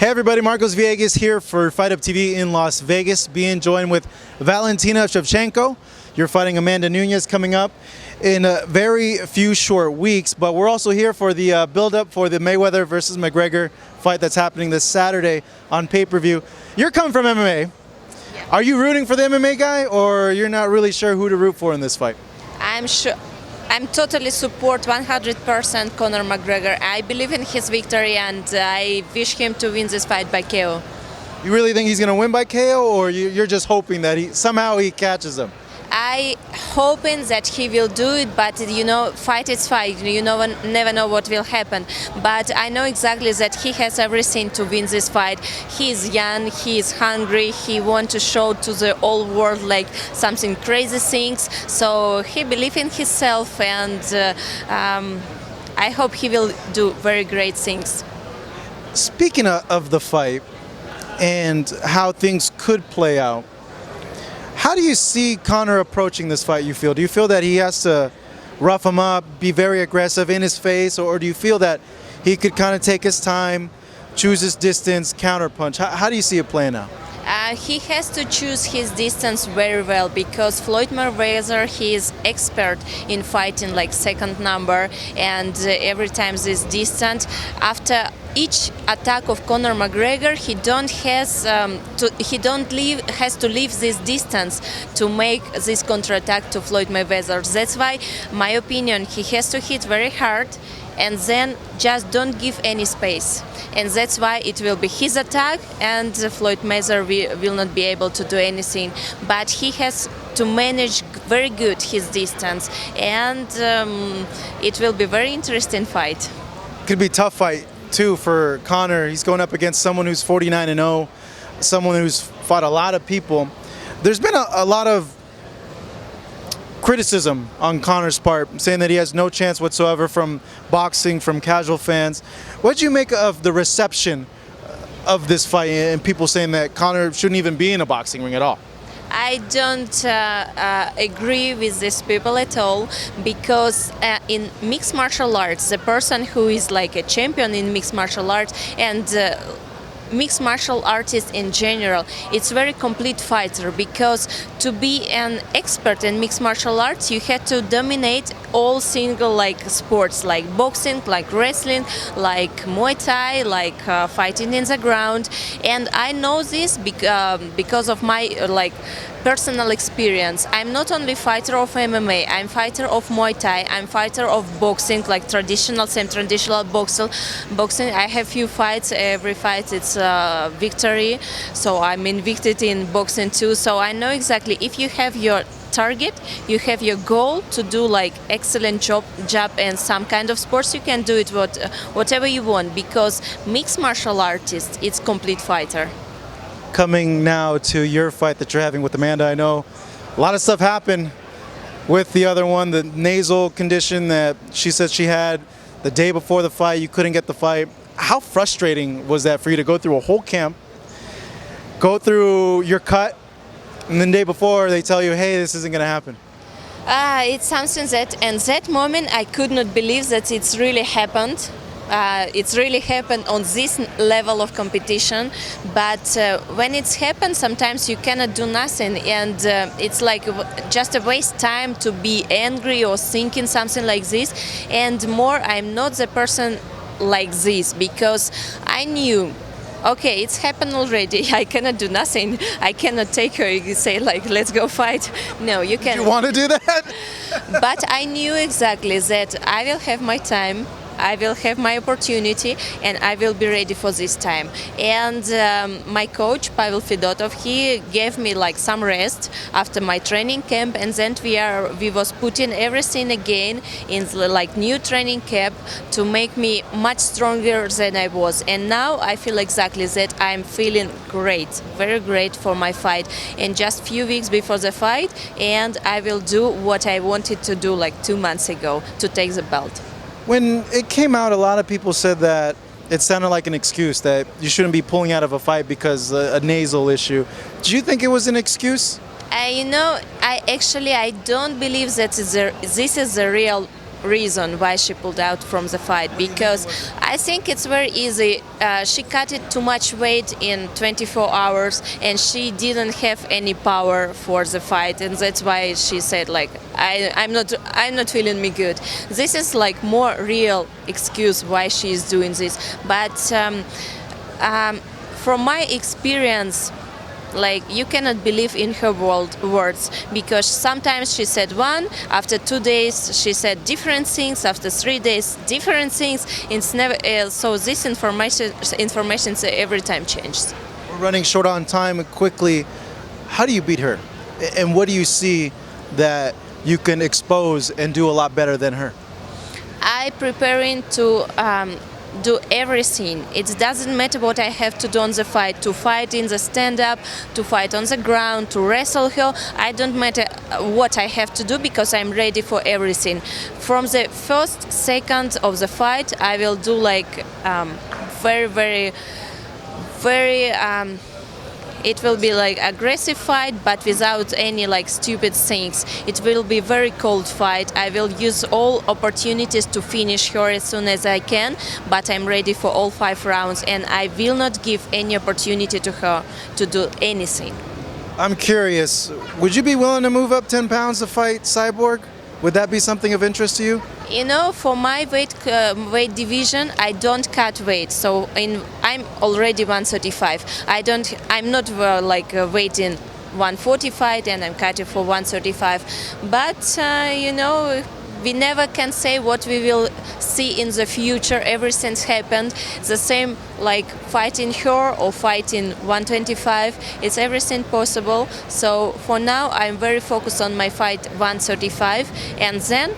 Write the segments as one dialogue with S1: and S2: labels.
S1: Hey everybody, Marcos Villegas here for Fight Up TV in Las Vegas, being joined with Valentina Shevchenko. You're fighting Amanda Nunes coming up in a very few short weeks, but we're also here for the build-up for the Mayweather versus McGregor fight that's happening this Saturday on pay-per-view. You're coming from MMA.
S2: Yeah.
S1: Are you rooting for the MMA guy, or you're not really sure who to root for in this fight?
S2: I'm totally support 100% Conor McGregor. I believe in his victory and I wish him to win this fight by KO.
S1: You really think he's going to win by KO, or you're just hoping that somehow he catches him?
S2: I hoping that he will do it, but fight is fight. Never know what will happen. But I know exactly that he has everything to win this fight. He is young, he is hungry, he wants to show to the whole world like something crazy things. So he believes in himself, and I hope he will do very great things.
S1: Speaking of the fight and how things could play out, how do you see Conor approaching this fight, you feel? Do you feel that he has to rough him up, be very aggressive in his face, or do you feel that he could kind of take his time, choose his distance, counterpunch? How do you see it playing out?
S2: He has to choose his distance very well, because Floyd Mayweather, he is expert in fighting like second number, and every time this distance, after each attack of Conor McGregor, has to leave this distance to make this counterattack to Floyd Mayweather. That's why, my opinion, he has to hit very hard and then just don't give any space. And that's why it will be his attack, and Floyd Mayweather will not be able to do anything. But he has to manage very good his distance, and it will be very interesting fight.
S1: Could be a tough fight too for Conor. He's going up against someone who's 49-0, someone who's fought a lot of people. There's been a lot of criticism on Conor's part, saying that he has no chance whatsoever from boxing, from casual fans. What do you make of the reception of this fight and people saying that Conor shouldn't even be in a boxing ring at all?
S2: I don't agree with these people at all, because in mixed martial arts, the person who is like a champion in mixed martial arts and mixed martial artist in general, it's very complete fighter, because to be an expert in mixed martial arts, you have to dominate all single like sports, like boxing, like wrestling, like Muay Thai, like fighting in the ground. And I know this because of my personal experience. I'm not only fighter of MMA, I'm fighter of Muay Thai, I'm fighter of boxing, like traditional boxing. I have few fights, every fight it's victory, so I'm invicted in boxing too. So I know exactly, if you have your target, you have your goal to do like excellent job and some kind of sports, you can do it whatever you want, because mixed martial artist, it's complete fighter.
S1: Coming now to your fight that you're having with Amanda, I know a lot of stuff happened with the other one, the nasal condition that she said she had the day before the fight. You couldn't get the fight. How frustrating was that for you to go through a whole camp, go through your cut, and then the day before they tell you, hey, this isn't going to happen?
S2: It's something that, in that moment, I could not believe that it's really happened. It's really happened on this level of competition, but when it's happened, sometimes you cannot do nothing, and it's like just a waste time to be angry or thinking something like this. And more, I'm not the person like this, because I knew, okay, it's happened already. I cannot do nothing. I cannot take her and say like, let's go fight. No, you can't.
S1: You want to do that?
S2: But I knew exactly that I will have my time, I will have my opportunity, and I will be ready for this time. And my coach, Pavel Fedotov, he gave me like some rest after my training camp, and then we was putting everything again in the, like new training camp to make me much stronger than I was. And now I feel exactly that I'm feeling great, very great for my fight. And just few weeks before the fight, and I will do what I wanted to do like 2 months ago, to take the belt.
S1: When it came out, a lot of people said that it sounded like an excuse, that you shouldn't be pulling out of a fight because a nasal issue. Do you think it was an excuse?
S2: I don't believe that this is the real reason why she pulled out from the fight, because I think it's very easy. She cut it too much weight in 24 hours, and she didn't have any power for the fight, and that's why she said like, I'm not feeling me good. This is like more real excuse why she is doing this. But from my experience, like, you cannot believe in her words, because sometimes she said one, after 2 days she said different things, after 3 days different things. It's never so this information every time changes.
S1: We're running short on time, and quickly, how do you beat her? And what do you see that you can expose and do a lot better than her?
S2: I preparing to do everything. It doesn't matter what I have to do on the fight, to fight in the stand-up, to fight on the ground, to wrestle her. I don't matter what I have to do, because I'm ready for everything. From the first second of the fight, I will do like very it will be like aggressive fight, but without any like stupid things. It will be very cold fight. I will use all opportunities to finish her as soon as I can, but I'm ready for all 5 rounds, and I will not give any opportunity to her to do anything.
S1: I'm curious, would you be willing to move up 10 pounds to fight Cyborg? Would that be something of interest to you?
S2: You know, for my weight division, I don't cut weight. So I'm already 135. I'm not weighting 145, and I'm cutting for 135. But you know, we never can say what we will see in the future. Everything's happened. The same like fighting her or fighting 125. It's everything possible. So for now, I'm very focused on my fight 135, and then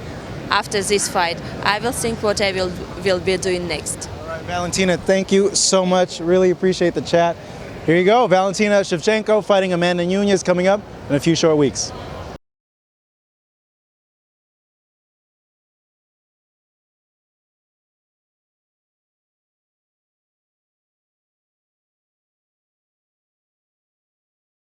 S2: after this fight, I will think what I will be doing next.
S1: All right, Valentina, thank you so much. Really appreciate the chat. Here you go, Valentina Shevchenko fighting Amanda Nunes coming up in a few short weeks.